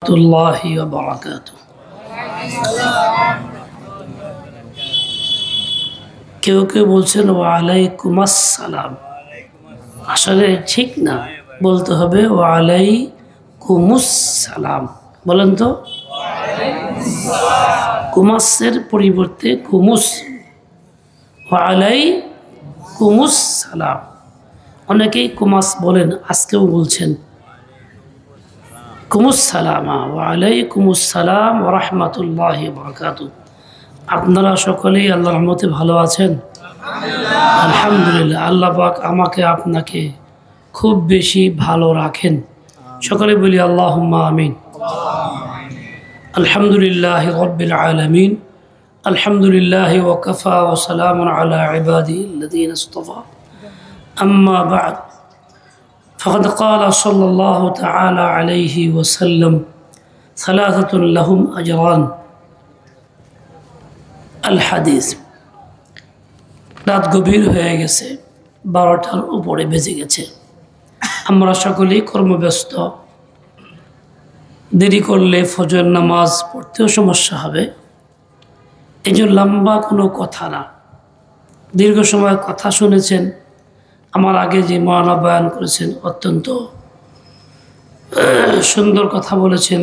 রহমতুল্লাহি ওয়া বারাকাতুহু। কেউ কেউ বলছেন ওয়ালাইকুম আসসালাম, আসলে ঠিক না, বলতে হবে ওয়ালাইকুমুস সালাম। বলেন তো, কুমাসের পরিবর্তে কুমুস, ওয়ালাইকুমুস সালাম। অনেকেই কুমাস বলেন, আজকেও বলছেন কুমুস সালামা, ওয়ালাইকুমুস সালাম ওয়া রাহমাতুল্লাহি ওয়া বারাকাতুহু। আপনারা সকলেই আল্লাহর রহমতে ভালো আছেন? আলহামদুলিল্লাহ। আল্লাহ পাক আমাকে আপনাকে খুব বেশি ভালো রাখেন। সকলে বলি আল্লাহুম্মা আমিন। আলহামদুলিল্লাহি রাব্বিল আলামিন, আলহামদুলিল্লাহি ওয়া কাফা ওয়া সালামুন আলা ইবাদিহিল্লাযীনা ইসতাফা, আম্মা বা'দ। فقد قال صلى الله تعالى عليه وسلم ثلاثة لهم أجران الحديث। রাত গভীর হয়ে গেছে, 12টার উপরে বেজে গেছে। আমরা সকলেই কর্মব্যস্ত, দেরি করলে ফজর নামাজ পড়তেও সমস্যা হবে। এই জন্য লম্বা কোনো কথা না, দীর্ঘ সময় কথা শুনেছেন। আমার আগে যে মৌলানা বয়ান করেছেন অত্যন্ত সুন্দর কথা বলেছেন,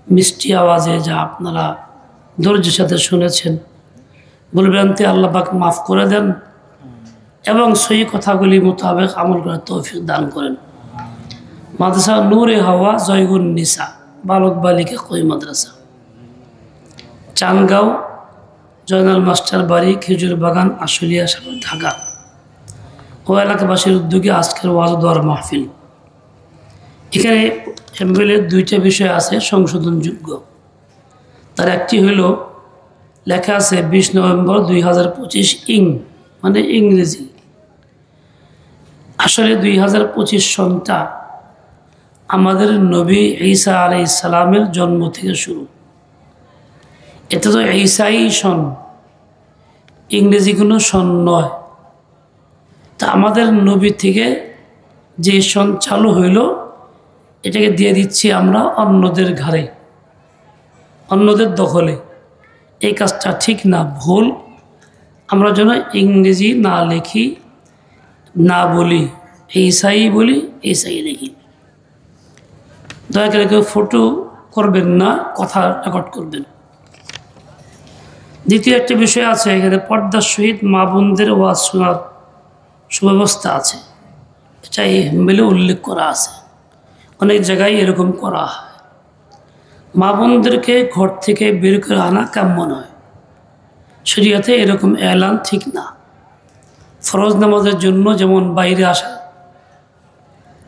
মিষ্টি আওয়াজে, যা আপনারা ধৈর্যের সাথে শুনেছেন। ভুলভ্রান্তি আল্লাহ পাক মাফ করে দেন এবং সেই কথাগুলি মোতাবেক আমল করার তৌফিক দান করেন। মাদ্রাসা নূরে হাওয়া জয়গুন নিসা বালক বালিকা কই মাদ্রাসা, চানগাঁও, জয়নাল মাস্টার বাড়ি, খেজুর বাগান, আশুলিয়া, ঢাকা ও এলাকাবাসীর উদ্যোগে আজকের ওয়াজ দোয়ার মাহফিল। এখানে এমবিএর দুইটা বিষয় আছে সংশোধনযোগ্য। তার একটি হইল, লেখা আছে 20 নভেম্বর 2025 মানে ইংরেজি। আসলে 2025 সনটা আমাদের নবী ঈসা আলাইহিস সালামের জন্ম থেকে শুরু। এতে তো ঈসাই সন, ইংরেজি কোনো সন নয়। তা আমাদের নবী থেকে যে সন চালু হইল, এটাকে দিয়ে দিচ্ছি আমরা অন্যদের ঘাড়ে, অন্যদের দখলে। এই কাজটা ঠিক না, ভুল। আমরা যেন ইংরেজি না লিখি, না বলি, ঈসাই বলি, ঈসাই লিখি। দয়া করে কেউ ফটো করবেন না, কথা রেকর্ড করবেন। দ্বিতীয় একটা বিষয় আছে, এখানে পর্দার সহিত মা বোনদের ওয়াজ শোনার সুব্যবস্থা আছে, এটা এই হেম্বেলে উল্লেখ করা আছে। অনেক জায়গায় এরকম করা হয়। মা বোনদেরকে ঘর থেকে বের করে আনা কাম্য নয়, শরীয়তে এরকম এলান ঠিক না। ফরজ নামাজের জন্য যেমন বাইরে আসা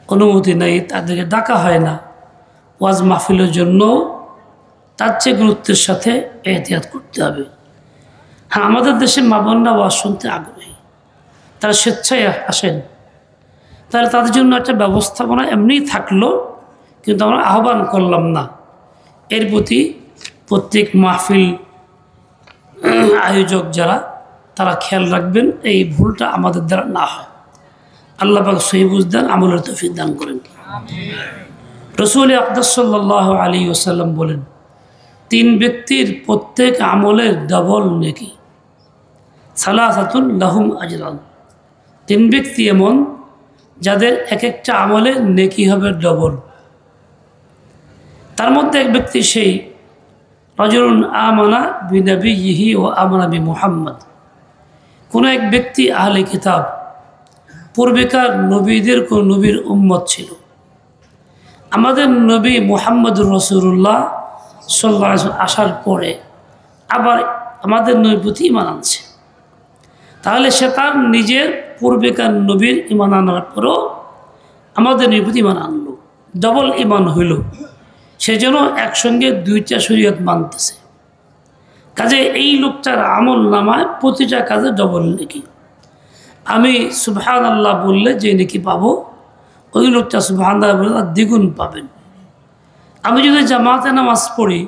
অনুমতি নেই, তাদেরকে ডাকা হয় না। ওয়াজ মাহফিলের জন্য তার চেয়ে গুরুত্বের সাথে এহতিয়াত করতে হবে। হ্যাঁ, আমাদের দেশে মা বোনরা ওয়াজ শুনতে আগ্রহী, তারা স্বেচ্ছায় আসেন, তাহলে তাদের জন্য একটা ব্যবস্থাপনা এমনিই থাকলো, কিন্তু আমরা আহ্বান করলাম না। এর প্রতি প্রত্যেক মাহফিল আয়োজক যারা, তারা খেয়াল রাখবেন, এই ভুলটা আমাদের দ্বারা না হয়। আল্লাহ পাক সহি বুঝদান, আমলের তৌফিক দান করেন। রাসূল আকরাম সাল্লাল্লাহু আলাইহি ওয়াসাল্লাম বলেন, 3 ব্যক্তির প্রত্যেক আমলের ডবল নেকি। সালাসাতুন লাহুম আজরান, 3 ব্যক্তি এমন যাদের এক একটা আমলে নেকি হবে ডবল। তার মধ্যে এক ব্যক্তি সেই রাজুলুন আমানা বিনবিয়িহি ওয়া আমানা বিমুহাম্মদ, কোন এক ব্যক্তি আহলে কিতাব, পূর্বেকার নবীদের কোন নবীর উম্মত ছিল। আমাদের নবী মুহাম্মদুর রাসূলুল্লাহ সাল্লাল্লাহু আলাইহি ওয়াসাল্লাম আসার পরে আবার আমাদের নবীর প্রতি ঈমান আনছে, তাহলে সে তার নিজের পূর্বেকার নবীর ঈমান আনার পরও আমাদের নবীর প্রতি ঈমান আনলো, ডবল ঈমান হইল। সেজন্য একসঙ্গে 2টা শরীয়ত মানতেছে। কাজে এই লোকটার আমল নামায় প্রতিটা কাজে ডবল নেকি। আমি সুবহানাল্লাহ বললে যে নেকি পাবো, ওই লোকটা সুবহানাল্লাহ বললে দ্বিগুণ পাবেন। আমি যদি জামাতে নামাজ পড়ি,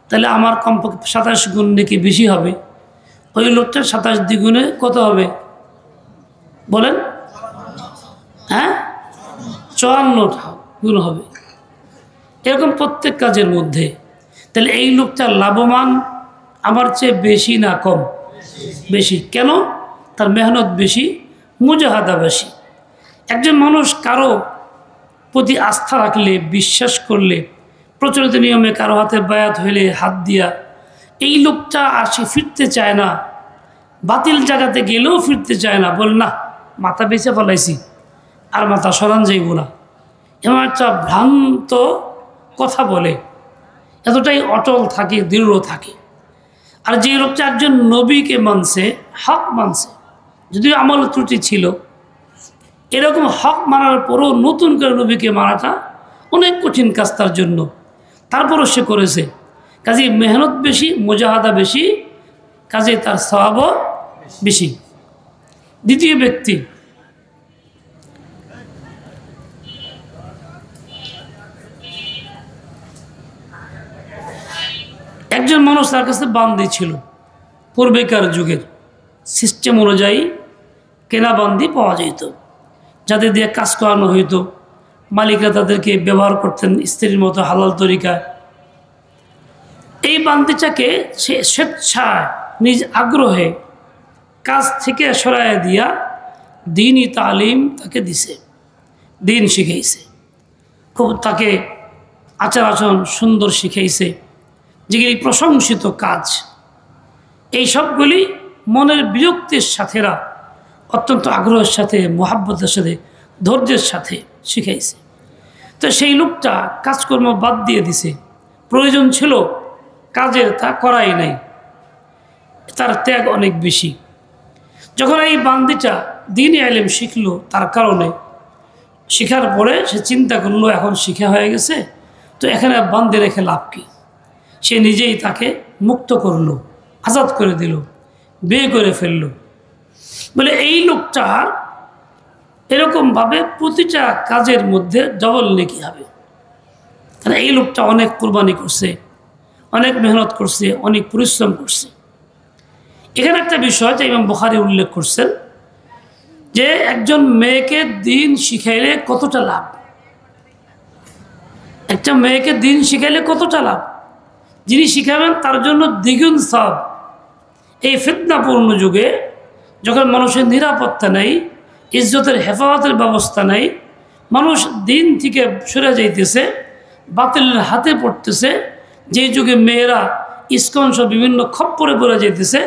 তাহলে আমার কমপক্ষে 27 গুণ নেকি বেশি হবে। ওই লোকটার 27 দ্বিগুণে কত হবে বলেন? হ্যাঁ, 54 গুণ হবে। এরকম প্রত্যেক কাজের মধ্যে। তাহলে এই লোকটা লাভবান আমার চেয়ে বেশি না কম? বেশি। কেন? তার মেহনত বেশি, মুজাহাদা বেশি। একজন মানুষ কারো প্রতি আস্থা রাখলে, বিশ্বাস করলে, প্রচলিত নিয়মে কারো হাতে বায়াত হইলে হাত দিয়া, এই লোকটা আর সে ফিরতে চায় না, বাতিল জায়গাতে গেলেও ফিরতে চায় না, বলে না মাথা বেঁচে ফেলাইছি, আর মাথা সরান যাইব না, এমন একটা ভ্রান্ত কথা বলে, এতটাই অটল থাকে, দৃঢ় থাকে। আর যে লোকটা একজন নবীকে মানছে, হক মানছে, যদিও আমল ত্রুটি ছিল, এরকম হক মানার পরও নতুন করে নবীকে মানাটা অনেক কঠিন কাজ তার জন্য, তারপরও সে করেছে। কাজে মেহনত বেশি, মুজাহাদা বেশি, কাজে তার সওয়াবও বেশি। দ্বিতীয় ব্যক্তি, একজন মানুষ, তার কাছে বান্দি ছিল, পূর্বেকার যুগের সিস্টেম অনুযায়ী কেনা বান্দি পাওয়া যেত, যাদের দিয়ে কাজ করানো হইতো, মালিকরা তাদেরকে ব্যবহার করতেন স্ত্রীর মতো হালাল তরিকায়। এই বান্দিটাকে সে স্বেচ্ছায় নিজ আগ্রহে কাজ থেকে সরাইয়া দিয়া দিনই তালিম তাকে দিছে, দিন শিখাইছে, খুব তাকে আচার আচরণ সুন্দর শিখাইছে, যেগুলি প্রশংসিত কাজ। এই সবগুলি মনের বিরক্তির সাথেরা অত্যন্ত আগ্রহের সাথে, মোহাব্বতের সাথে, ধৈর্যের সাথে শিখাইছে। তো সেই লোকটা কাজকর্ম বাদ দিয়ে দিছে, প্রয়োজন ছিল কাজের, তা করাই নাই, তার ত্যাগ অনেক বেশি। যখন এই বান্দিটা দ্বীনি ইলম শিখলো, তার কারণে শিখার পরে সে চিন্তা করলো এখন শিখা হয়ে গেছে, তো এখানে বান্দি রেখে লাভ কি? সে নিজেই তাকে মুক্ত করলো, আজাদ করে দিল, বিয়ে করে ফেললো। বলে এই লোকটার এরকমভাবে প্রতিটা কাজের মধ্যে ডবল নেকি হবে। কারণ এই লোকটা অনেক কুরবানি করছে, অনেক মেহনত করছে, অনেক পরিশ্রম করছে। এখানে একটা বিষয় যে ইমাম বুখারী উল্লেখ করছেন যে একজন মেয়েকে দিন শিখাইলে কতটা লাভ, একটা মেয়েকে দিন শিখাইলে কতটা লাভ, যিনি শিখাবেন তার জন্য দ্বিগুণ সওয়াব। এই ফিতনাপূর্ণ যুগে যখন মানুষের নিরাপত্তা নেই, ইজ্জতের হেফাজতের ব্যবস্থা নেই, মানুষ দিন থেকে সরে যাইতেছে, বাতিলের হাতে পড়তেছে, যেই যুগে মেয়েরা ইস্কন সহ বিভিন্ন খপ্পরে পড়ে যাইতেছে,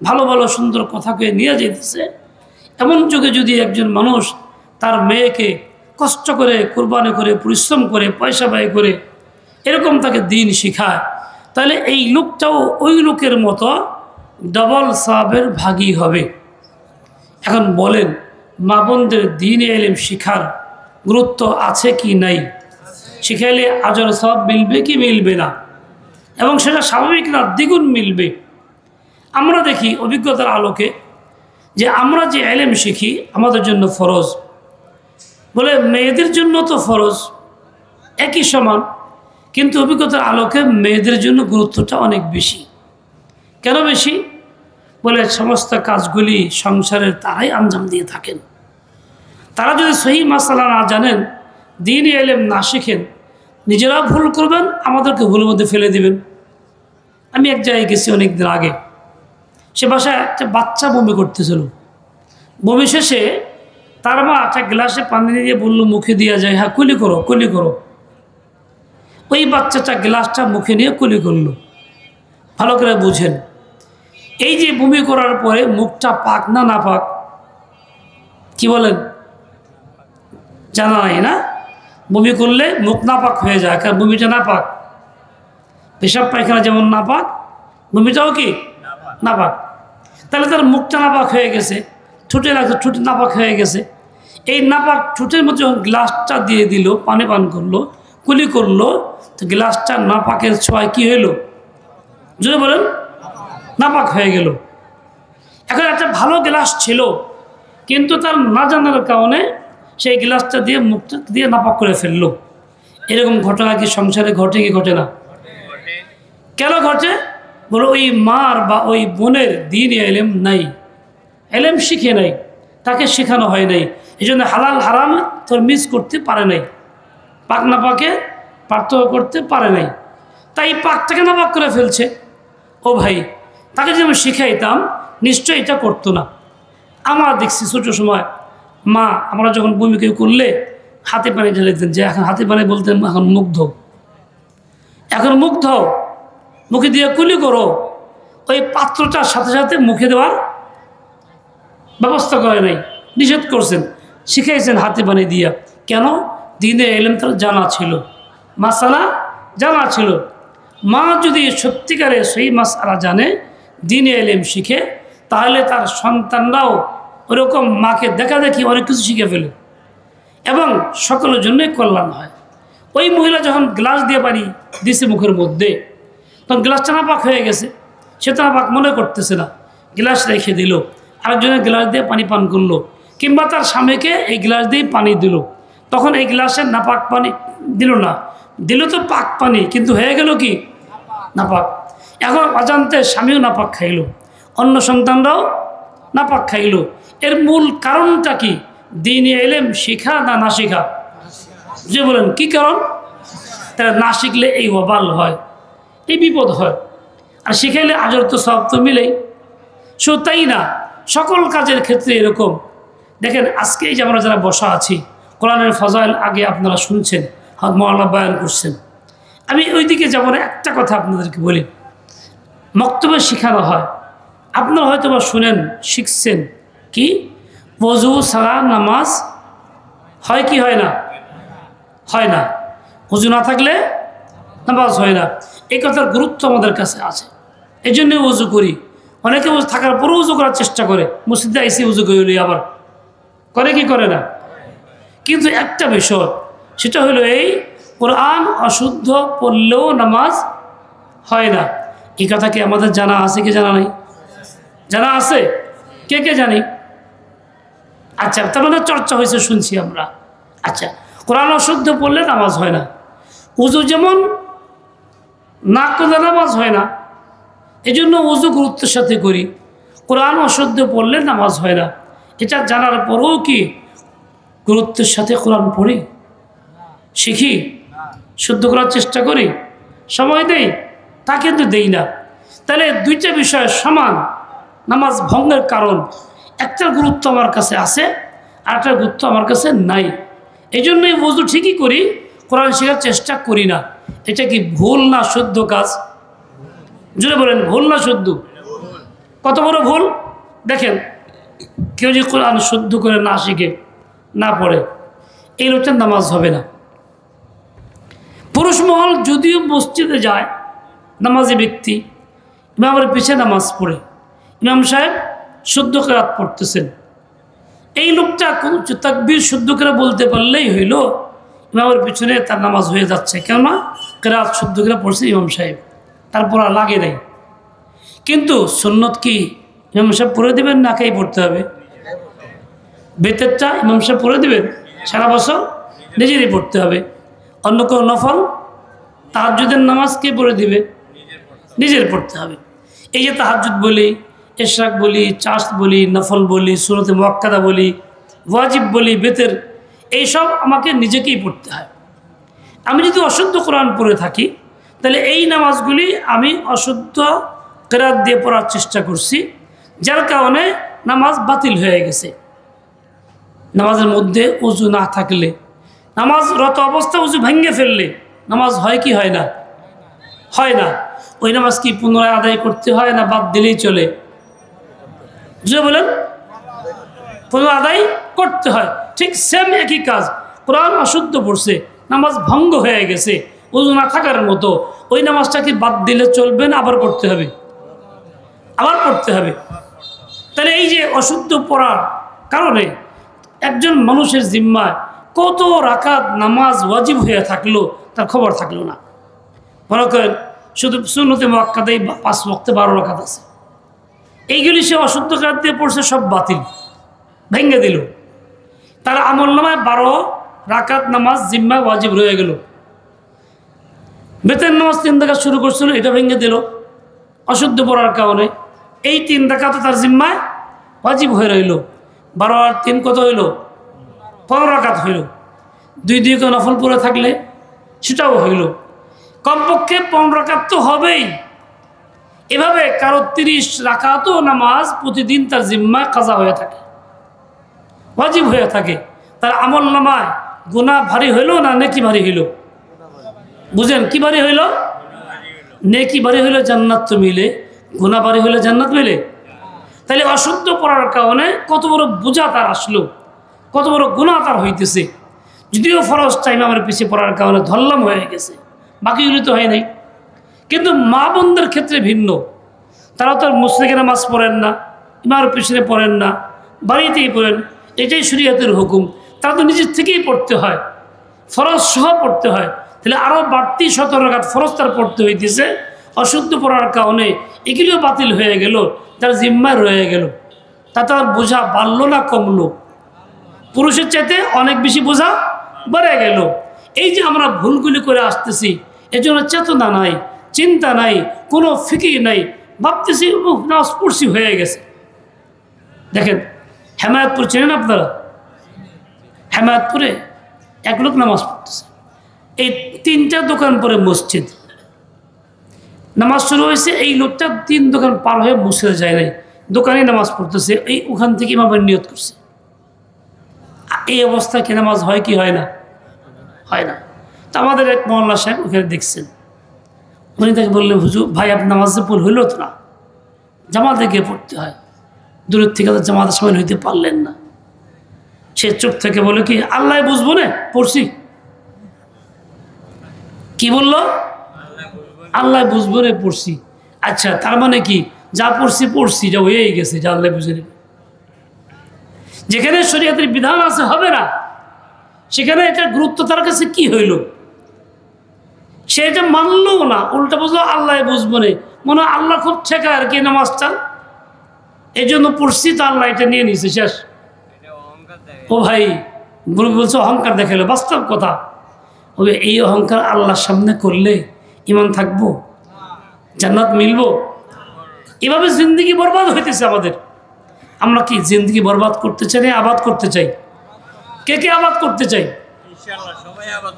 ভালো ভালো সুন্দর কথাকে নিয়ে যাইতেছে, এমন যুগে যদি একজন মানুষ তার মেয়েকে কষ্ট করে, কুরবানি করে, পরিশ্রম করে, পয়সা ব্যয় করে এরকম তাকে দিন শিখায়, তাহলে এই লোকটাও ওই লোকের মতো ডবল সওয়াবের ভাগী হবে। এখন বলেন, মা বোনদের দ্বীনি ইলম শিখার গুরুত্ব আছে কি নাই? শিখাইলে আজর সওয়াব মিলবে কি মিলবে না? এবং সেটা স্বাভাবিক না, দ্বিগুণ মিলবে। আমরা দেখি অভিজ্ঞতার আলোকে যে আমরা যে ইলম শিখি আমাদের জন্য ফরজ, বলে মেয়েদের জন্য তো ফরজ একই সমান, কিন্তু অভিজ্ঞতার আলোকে মেয়েদের জন্য গুরুত্বটা অনেক বেশি। কেন বেশি? বলে সমস্ত কাজগুলি সংসারের তারাই আঞ্জাম দিয়ে থাকেন। তারা যদি সহি মাসালা না জানেন, দ্বীনি ইলম না শিখেন, নিজেরাও ভুল করবেন, আমাদেরকে ভুলের মধ্যে ফেলে দিবেন। আমি এক জায়গায় গেছি অনেক দিন আগে, সে বাসায় একটা বাচ্চা বমি করতেছিল। বমি শেষে তার মা একটা গ্লাসে পানি দিয়ে বললো মুখে দিয়া যায়, হ্যাঁ কুলি করো, কুলি করো। ওই বাচ্চাটা গ্লাসটা মুখে নিয়ে কুলি করলো। ভালো করে বুঝেন, এই যে বমি করার পরে মুখটা পাক না না পাক, কি বলেন? জানা নাই না? বমি করলে মুখ না পাক হয়ে যায়, কারণ বমিটা না পাক। পেশাব পায়খানা যেমন না পাক, বমিটাও কি না পাক। তাহলে তার মুখটা না পাক হয়ে গেছে, ঠোঁটে লাগছে, ঠোঁটে না পাক হয়ে গেছে। এই না পাক ঠোঁটের মধ্যে যখন গ্লাসটা দিয়ে দিল, পানি পান করলো, কুলি করলো, তো গ্লাসটা না পাকের ছোঁয়ায় কী হইলো? যদি বলেন নাপাক হয়ে গেল। এখন একটা ভালো গ্লাস ছিল, কিন্তু তার না জানার কারণে সেই গ্লাসটা দিয়ে মুখটা দিয়ে নাপাক করে ফেললো। এরকম ঘটনা কি সংসারে ঘটে কি ঘটে না? কেন ঘটে? বলো ওই মার বা ওই বোনের দ্বীনি ইলম নাই, ইলম শিখে নাই, তাকে শেখানো হয় নাই, এই জন্য হালাল হারাম তোর মিস করতে পারে নাই, পাক না পাকে পার্থক্য করতে পারে নাই, তাই পাকটাকে নাপাক করে ফেলছে। ও ভাই, তাকে যদি আমি শিখাইতাম নিশ্চয়ই এটা করতো না। আমরা দেখছি ছোটো সময় মা আমরা যখন বমি কেউ করলে হাতে পানি ঢেলে দিতেন, যে এখন হাতে পানি বলতেন এখন মুখ ধো, এখন মুখ ধো, মুখে দিয়ে কুলি করো, ওই পাত্রটার সাথে সাথে মুখে দেওয়ার ব্যবস্থা করে নাই, নিষেধ করছেন, শিখাইছেন হাতে পানি দিয়া। কেন? দিনে এলেম তার জানা ছিল, মাসালা জানা ছিল। মা যদি সত্যিকারে সেই মাসালা জানে, দিনে এলেম শিখে, তাহলে তার সন্তানরাও ওরকম মাকে দেখা দেখি অনেক কিছু শিখে ফেলে এবং সকলের জন্যই কল্যাণ হয়। ওই মহিলা যখন গ্লাস দিয়ে পানি দিছে মুখের মধ্যে, তখন গ্লাসটা নাপাক হয়ে গেছে, সে তো নাপাক মনে করতেছে না, গ্লাস রেখে দিল, আরেকজনের গ্লাস দিয়ে পানি পান করলো, কিংবা তার স্বামীকে এই গ্লাস দিয়ে পানি দিল, তখন এই গ্লাসের নাপাক পানি দিল না, দিল তো পাক পানি, কিন্তু হয়ে গেল কি নাপাক। এখন অজান্তে স্বামীও নাপাক খাইল, অন্য সন্তানরাও নাপাক খাইল। এর মূল কারণটা কি? দ্বীনি ইলম শিখা না না শিখা? যে বলেন কি কারণ? তারা না শিখলে এই ওবাল হয়, এই বিপদ হয়, আর শিখাইলে আজর তো সব তো মিলেই। শুধু তাই না, সকল কাজের ক্ষেত্রে এরকম। দেখেন আজকে এই যে আমরা যারা বসা আছি, কোরআনের ফজাইল আগে আপনারা শুনছেন, মওলানা বয়ান করছেন, আমি ওইদিকে যাব না। একটা কথা আপনাদেরকে বলি, মক্তবে শেখানো হয়, আপনারা হয়তো বা শুনেন, শিখছেন কি ওযু ছাড়া নামাজ হয় কি হয় না? হয় না। ওযু না থাকলে নামাজ হয় না। এই কথার গুরুত্ব আমাদের কাছে আছে, এই জন্যে ওযু করি। অনেকে ওযু থাকার পরও ওযু করার চেষ্টা করে, মসজিদে আইসি ওযু করি, আবার করে কি করে না। কিন্তু একটা বিষয়, সেটা হলো এই কোরআন অশুদ্ধ পড়লেও নামাজ হয় না। এই কথা কি আমাদের জানা আছে কি জানা নাই? জানা আছে? কে কে জানি? আচ্ছা, তার মানে চর্চা হয়েছে, শুনছি আমরা। আচ্ছা, কোরআন অশুদ্ধ পড়লে নামাজ হয় না। উযু যেমন না করলে নামাজ হয় না, এই জন্য উযু গুরুত্বের সাথে করি। কোরআন অশুদ্ধ পড়লে নামাজ হয় না, এটা জানার পরেও কি গুরুত্বের সাথে কোরআন পড়ি, শিখি, শুদ্ধ করার চেষ্টা করি, সময় দেই? তা কিন্তু দেই না। তাহলে দুইটা বিষয় সমান নামাজ ভঙ্গের কারণ। একটার গুরুত্ব আমার কাছে আছে, আর একটার গুরুত্ব আমার কাছে নাই। এই জন্যই ওযু ঠিকই করি, কোরআন শেখার চেষ্টা করি না। এটা কি ভুল না শুদ্ধ কাজ? জুড়ে বলেন, ভুল না শুদ্ধ? কত বড় ভুল! দেখেন, কেউ যদি কোরআন শুদ্ধ করে না শিখে, না পড়ে, এই লোকটার নামাজ হবে না। পুরুষ মহল যদিও মসজিদে যায়, নামাজি ব্যক্তি, ইমামের পিছিয়ে নামাজ পড়ে, ইমাম সাহেব শুদ্ধ কেরাত পড়তেছেন, এই লোকটা তাকবীর শুদ্ধ করে বলতে পারলেই হইল, ইমামের পিছনে তার নামাজ হয়ে যাচ্ছে। কেননা কেরাত শুদ্ধ করে পড়ছে ইমাম সাহেব, তারপর আর লাগে নাই। কিন্তু সুন্নত কি ইমাম সাহেব পড়ে দেবেন না কেই পড়তে হবে? বেতেরটা ইমাম সাহেব পড়ে দেবেন, সারা বছর নিজেরই পড়তে হবে। অন্য কোনো নফল তাহাজ্জুদের নামাজ কে পড়ে দিবে? নিজের পড়তে হবে। এই যে তাহাজ্জুদ বলি, ইশরাক বলি, চাষ বলি, নফল বলি, সুন্নতে মুআক্কাদা বলি, ওয়াজিব বলি, বেতের, এইসব আমাকে নিজেকেই পড়তে হয়। আমি যদি অশুদ্ধ কোরআন পড়ে থাকি, তাহলে এই নামাজগুলি আমি অশুদ্ধ কেরাত দিয়ে পড়ার চেষ্টা করছি, যার কারণে নামাজ বাতিল হয়ে গেছে। নামাজের মধ্যে উযু না থাকলে, নামাজরত অবস্থা উযু ভেঙে ফেললে নামাজ হয় কি হয় না? হয় না। ওই নামাজ কি পুনরায় আদায় করতে হয় না বাদ দিলেই চলে? যে বলেন পুনরায় আদায় করতে হয়। ঠিক সেম একই কাজ, কোরআন অশুদ্ধ পড়ছে, নামাজ ভঙ্গ হয়ে গেছে, উযু না থাকার মতো, ওই নামাজটা কি বাদ দিলে চলবে না আবার পড়তে হবে? আবার পড়তে হবে। তাহলে এই যে অশুদ্ধ পড়ার কারণে একজন মানুষের জিম্মায় কত রাকাত নামাজ ওয়াজিব হয়ে থাকলো তার খবর থাকলো না। মনে করেন শুধু সুন্নতে মুআক্কাদাই 5 ওয়াক্তে 12 রাকাত আছে, এইগুলি সে অশুদ্ধ কেরাত দিয়ে পড়ছে, সব বাতিল, ভেঙে দিল। তার আমল নামায় 12 রাকাত নামাজ জিম্মায় ওয়াজিব রয়ে গেল। বেতের নামাজ 3 রাকাত শুরু করছিল, এটা ভেঙে দিল অশুদ্ধ পড়ার কারণে। এই 3 রাকাত তার জিম্মায় ওয়াজিব হয়ে রইল। 12 আর 3 কত হইল? 15 রাকাত হইল। 2 2 করে নফল পড়ে থাকলে সেটাও হইল। কমপক্ষে 15 রাকাত তো হবেই। এভাবে কারো 30 রাকাতও নামাজ প্রতিদিন তার জিম্মায় কাজা হয়ে থাকে, ওয়াজিব হয়ে থাকে। তার আমল নামায় গুনাহ ভারী হইল না নেকি ভারী হইল? বুঝেন কি ভারী হইল? নেকি ভারী হইল জান্নাত তো মিলে, গুনাহ ভারী হইলে জান্নাত মিলে? তাহলে অশুদ্ধ পড়ার কারণে কত বড় বোঝা তার আসলো, কত বড় গুনাহ তার হইতেছে। যদিও ফরজ টাইম আমার পিছিয়ে পড়ার কারণে ধরলাম হয়ে গেছে, বাকিগুলি তো হয় নাই। কিন্তু মা বোনদের ক্ষেত্রে ভিন্ন। তারা তো আর মসজিদে নামাজ পড়েন না, ইমার পিছনে পড়েন না, বাড়িতেই পড়েন, এটাই শরীয়তের হুকুম। তারা তো নিজের থেকেই পড়তে হয়, ফরজ সহ পড়তে হয়। তাহলে আরও বাড়তি 17 রাকাত ফরজ তার পড়তে হইতেছে। অশুদ্ধ পড়ার কারণে এগুলিও বাতিল হয়ে গেল, তার জিম্মায় রয়ে গেল। তাতে আর বোঝা বাড়লো না কমলো? পুরুষের চাইতে অনেক বেশি বোঝা বেড়ে গেল। এই যে আমরা ভুলগুলি করে আসতেছি, এজন্য চেতনা নাই, চিন্তা নাই, কোনো ফিকির নাই, ভাবতেছি নামাজ পড়ছি হয়ে গেছে। দেখেন হেমায়তপুর চেনেন আপনারা? হেমায়তপুরে এক লোক নামাজ পড়তেছে, এই 3টা দোকান পরে মসজিদ, নামাজ শুরু হয়েছে। এই লোকটা 3 দোকান পার হয়ে মসজিদে যায় নাই, দোকানে নামাজ পড়তেছে। এই ওখান থেকে ইমামের নিয়ত করছে। এই অবস্থায় কি নামাজ হয় কি হয় না? হয় না। তো আমাদের এক মহল্লা সাহেব ওখানে দেখছেন, উনি তাকে বললেন, হুজুর ভাই আপনার নামাজে ভুল হইল তো না, জামাতে গিয়ে পড়তে হয়, দূরের থেকে তো জামাতের সময় হইতে পারলেন না। সে চোখ থেকে বলে কি আল্লাহ বুঝবো না পড়ছি? কি বলল? আল্লাহ বুঝবো রে পড়ছি। আচ্ছা, তার মানে কি যা পড়ছি পড়ছি, যা হয়েই গেছে, যা আল্লাহ বুঝে নেবে। যেখানে শরীয়তের বিধান আছে হবে না, সেখানে এটা গুরুত্ব তার কাছে কি হইল? সে এটা মানলো না, উল্টা বুঝলো আল্লাহ বুঝবো না, মনে হয় আল্লাহ খুব ঠেকা আর কি নামাজটা, এই জন্য পড়ছি, তো আল্লাহ এটা নিয়ে নিছে, শেষ। ও ভাই বলছে অহংকার দেখালো, বাস্তব কথা। ওকে এই অহংকার আল্লাহর সামনে করলে ইমান থাকবো? জান্নাত মিলবো? এভাবে জিন্দগি বরবাদ হইতেছে আমাদের। আমরা কি জিন্দগি বরবাদ করতে চাই না আবাদ করতে চাই? কে কে আবাদ করতে চাই?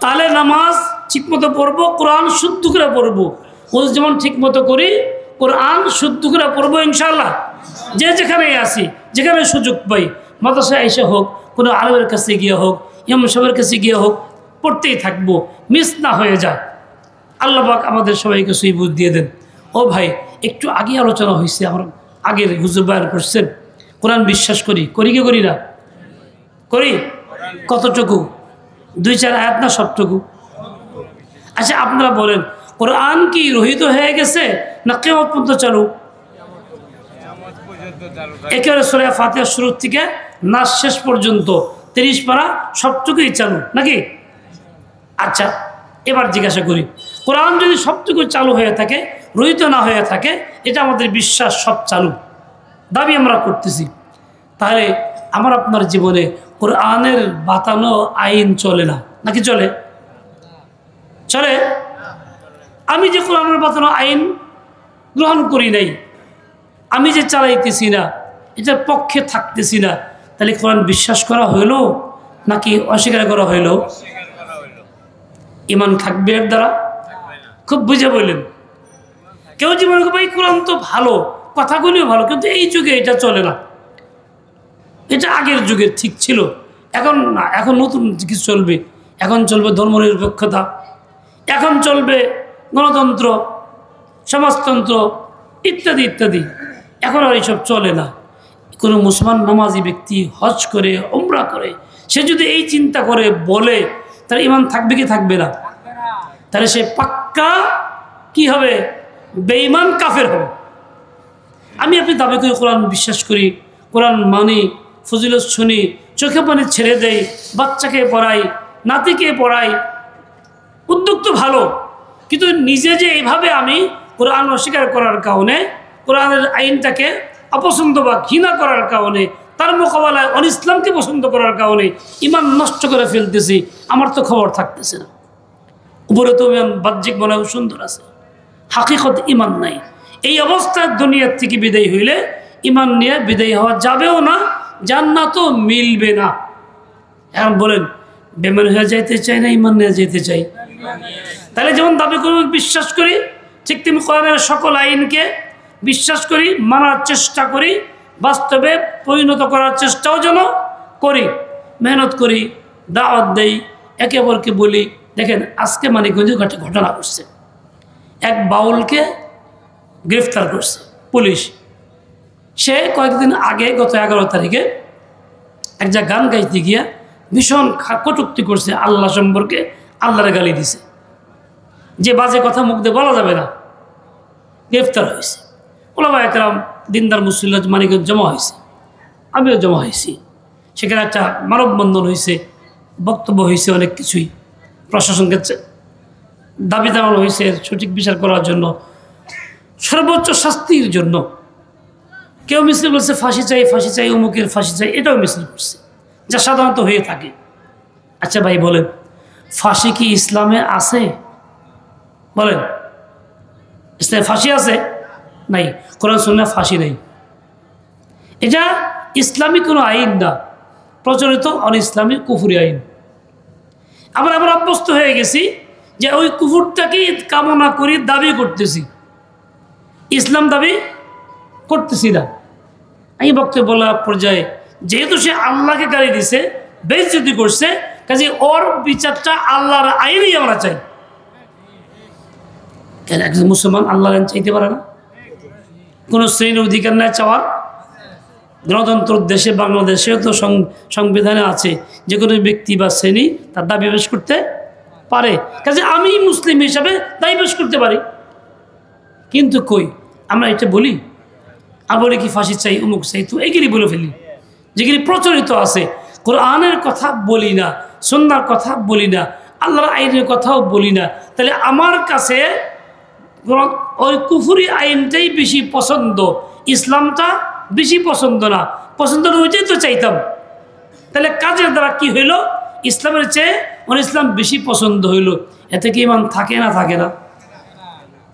তাহলে নামাজ ঠিক মতো পড়বো, কোরআন শুদ্ধ করে পড়বো। ও যেমন ঠিক মতো করি, কোরআন শুদ্ধ করে পড়বো ইনশাআল্লাহ। যে যেখানেই আসি, যেখানে সুযোগ পাই, মাদ্রাসায় এসে হোক, কোনো আলেমের কাছে গিয়ে হোক, ইমাম সাহেবের কাছে গিয়ে হোক, পড়তেই থাকবো, মিস না হয়ে যায়। আল্লাহ পাক আমাদের সবাইকে সেই বুঝ দিয়ে দেন। ও ভাই, একটু আগে আলোচনা হয়েছে, আমার আগের হুজুর বয়ান করছেন, কোরআন বিশ্বাস করি, করি কি করি না? করি। কতটুকু? 2-4 আয়াত না সবটুকু? আচ্ছা আপনারা বলেন, কোরআন কি রহিত হয়ে গেছে না কিয়ামত পর্যন্ত চালু? একেবারে সূরা ফাতিহা শুরু থেকে নাস শেষ পর্যন্ত 30 পারা সবটুকুই চালু নাকি? আচ্ছা এবার জিজ্ঞাসা করি, কোরআন যদি সবটুকু চালু হয়ে থাকে, রহিত না হয়ে থাকে, এটা আমাদের বিশ্বাস, সব চালু দাবি আমরা করতেছি, তাহলে আমার আপনার জীবনে কোরআনের বাতানো আইন চলে না নাকি চলে? চলে। আমি যে কোরআনের বাতানো আইন গ্রহণ করি নাই, আমি যে চালাইতেছি না, এটার পক্ষে থাকতেছি না, তাহলে কোরআন বিশ্বাস করা হইল নাকি অস্বীকার করা হইল? ইমান থাকবে এর দ্বারা? খুব বুঝে বললেন। কেউ জীবনে ভাই কোরআন তো ভালো, কথাগুলিও ভালো, কিন্তু এই যুগে এটা চলে না, এটা আগের যুগের ঠিক ছিল, এখন না, এখন নতুন কিছু চলবে। এখন চলবে ধর্মনিরপেক্ষতা, এখন চলবে গণতন্ত্র, সমাজতন্ত্র ইত্যাদি ইত্যাদি। এখন আর এইসব চলে না। কোনো মুসলমান নামাজি ব্যক্তি হজ করে, উমরা করে, সে যদি এই চিন্তা করে বলে, তার ইমান থাকবে কি থাকবে না? তাহলে সে পাক্কা কি হবে? বেঈমান, কাফের হবে। আমি আপনি দাবি করি কোরআন বিশ্বাস করি, কোরআন মানি, ফজিলত শুনি, চোখে পানি ছেড়ে দেই, বাচ্চাকে পড়াই, নাতিকে পড়াই, উদ্যোগ তো ভালো, কিন্তু নিজে যে এইভাবে আমি কোরআন অস্বীকার করার কারণে, কোরআনের আইনটাকে অপছন্দ বা ঘৃণা করার কারণে, তার মোকাবেলায় ইসলামকে পছন্দ করার কারণে ইমান নষ্ট করে ফেলতেছি, আমার তো খবর থাকতেছে না। উপরে তো ইমান বাহ্যিক মনে সুন্দর আছে, হাকিকত ইমান নাই। এই অবস্থায় দুনিয়ার থেকে বিদায় হইলে ইমান নিয়ে বিদায় হওয়া যাবেও না, জান্নাতও মিলবে না। এখন বলেন, বেমান হয়ে যাইতে চাই না ইমান নিয়ে যেতে চাই? তাহলে যেমন দাবি করি বিশ্বাস করি, ঠিক তেমনি কোরআনের সকল আইনকে বিশ্বাস করি, মানার চেষ্টা করি, বাস্তবে পরিণত করার চেষ্টাও যেন করি, মেহনত করি, দাওয়াত দেই, একে অপরকে বলি। দেখেন আজকে মানিকগঞ্জে একটা ঘটনা ঘটছে, এক বাউলকে গ্রেফতার করছে পুলিশ। সে কয়েকদিন আগে গত 11 তারিখে এক জায়গায় গান গাইতে গিয়া ভীষণ কটূক্তি করছে, আল্লাহ সম্পর্কে আল্লাহর গালি দিছে, যে বাজে কথা মুখ দিয়ে বলা যাবে না। গ্রেফতার হয়েছে। ওলামা একরাম দিনদার মুসলিম মানিকগঞ্জ জমা হয়েছে, আমিও জমা হয়েছি। সেখানে একটা মানববন্ধন হয়েছে, বক্তব্য হয়েছে, অনেক কিছুই প্রশাসনকে দাবি জানানো হয়েছে সঠিক বিচার করার জন্য, সর্বোচ্চ শাস্তির জন্য। কেউ মিছিল বলছে ফাঁসি চাই, ফাঁসি চাই, অমুকের ফাঁসি চাই, এটাও মিছিল করছে, যা সাধারণত হয়ে থাকে। আচ্ছা ভাই বলেন, ফাঁসি কি ইসলামে আছে? বলেন, ইসলামে ফাঁসি আছে? নাই। কোরআন সুন্নাহ ফাঁসি নেই। এটা ইসলামী কোনো আইন না, প্রচলিত অন ইসলামী কুফরি আইন। আমরা অভ্যস্ত হয়ে গেছি যে ওই কুফরটাকেই কামনা করি, দাবি করতেছি, ইসলাম দাবি করতেছি না। এই বক্তব্য বলার পর্যায়ে যেহেতু সে আল্লাহকে গালি দিছে, বেইজ্জতি করছে, কাজে ওর বিচারটা আল্লাহর আইনেই আমরা চাই। কেন একজন মুসলমান আল্লাহর আইন চাইতে পারে না? কোনো শ্রেণীর অধিকার নেই চাওয়ার? গণতন্ত্র দেশে, বাংলাদেশেও তো সংবিধানে আছে যে কোনো ব্যক্তি বা শ্রেণী তার দাবি পেশ করতে পারে। কাজে আমি মুসলিম হিসাবে দাবি পেশ করতে পারি। কিন্তু কই আমরা এটা বলি? আর বলি কি ফাঁসি চাই, অমুক চাই, তো এইগুলি বলে ফেলি যেগুলি প্রচলিত আছে। কোরআনের কথা বলি না, সুন্নাহর কথা বলি না, আল্লাহর আইনের কথাও বলি না। তাহলে আমার কাছে ওই কুফরি আইনটাই বেশি পছন্দ, ইসলামটা বেশি পছন্দ না। পছন্দ ওইটাই তো চাইতাম। তাহলে কাজের দ্বারা কি হইল? ইসলামের চেয়ে ওর ইসলাম বেশি পছন্দ হইল। এতে কি ইমান থাকে না থাকে না?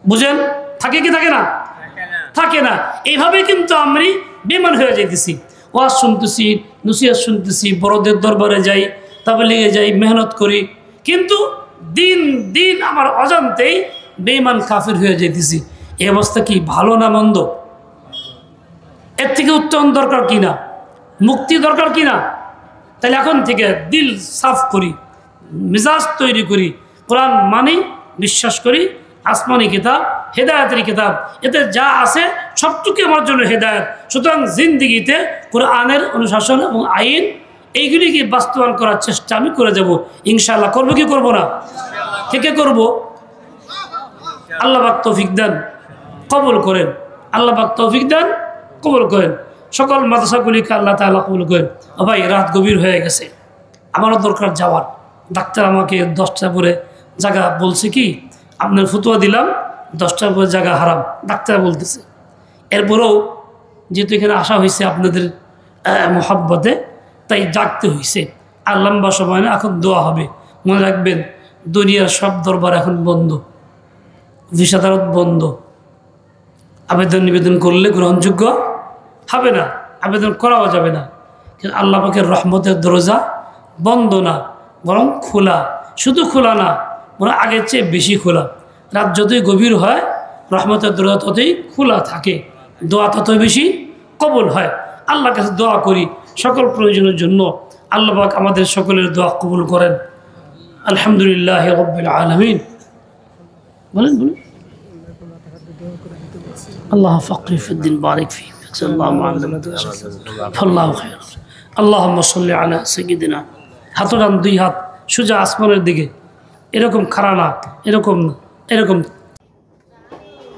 বুঝেন, থাকে কি থাকে না? থাকে না। এইভাবে কিন্তু আমি বেমান হয়ে যাইতেছি। ওয়াজ শুনতেছি, নসিহত শুনতেছি, বড়দের দরবারে যাই, তাবলীগে যাই, মেহনত করি, কিন্তু দিন দিন আমার অজান্তেই বেঈমান কাফের হয়ে যাইতেছি। এই অবস্থা কি ভালো না মন্দ? এর থেকে উত্তরণ দরকার কি না? মুক্তি দরকার কি না? তাহলে এখন থেকে দিল সাফ করি, মিজাজ তৈরি করি, কোরআন মানি, বিশ্বাস করি, আসমানি কিতাব, হেদায়েতের কিতাব, এতে যা আছে সবটুকু আমার জন্য হেদায়েত। সুতরাং জিন্দিগিতে কোরআনের অনুশাসন এবং আইন এইগুলিকে বাস্তবায়ন করার চেষ্টা আমি করে যাব ইনশাআল্লাহ। করবো কি করবো না? কে করবো? আল্লাহ পাক তৌফিক দেন, কবুল করেন। আল্লাহ পাক তৌফিক দেন, কবুল করেন। সকল মাদ্রাসাগুলিকে আল্লাহ তাআলা কবুল করেন। ও ভাই, রাত গভীর হয়ে গেছে, আমারও দরকার যাওয়ার। ডাক্তার আমাকে 10টা পরে জায়গা বলছে, কি আপনার ফতুয়া দিলাম 10টার পরে জায়গা হারাম, ডাক্তার বলতেছে। এরপরেও যেহেতু এখানে আসা হয়েছে আপনাদের মোহাব্বতে, তাই জাগতে হয়েছে। আর লম্বা সময় না, এখন দোয়া হবে। মনে রাখবেন, দুনিয়ার সব দরবার এখন বন্ধ, অফিস আদালত বন্ধ। আবেদন নিবেদন করলে গ্রহণযোগ্য হবে না, আবেদন করাও যাবে না। কিন্তু আল্লাহ পাকের রহমতের দরজা বন্ধ না, বরং খোলা। শুধু খোলা না, বরং আগের চেয়ে বেশি খোলা। রাত যতই গভীর হয়, রহমতের দরজা ততই খোলা থাকে, দোয়া ততই বেশি কবুল হয়। আল্লাহর কাছে দোয়া করি সকল প্রয়োজনের জন্য। আল্লাহ পাক আমাদের সকলের দোয়া কবুল করেন। আলহামদুলিল্লাহ রাব্বিল আলামিন। বলেন বলেন। আল্লাহ ফাকরি ফিদ্দিন বারিক ফি আল্লাহুম্মা সাল্লি আলা সাইয়্যিদিনা। হাত ডান, দুই হাত সোজা আসমানের দিকে, এরকম খাড়া না, এরকম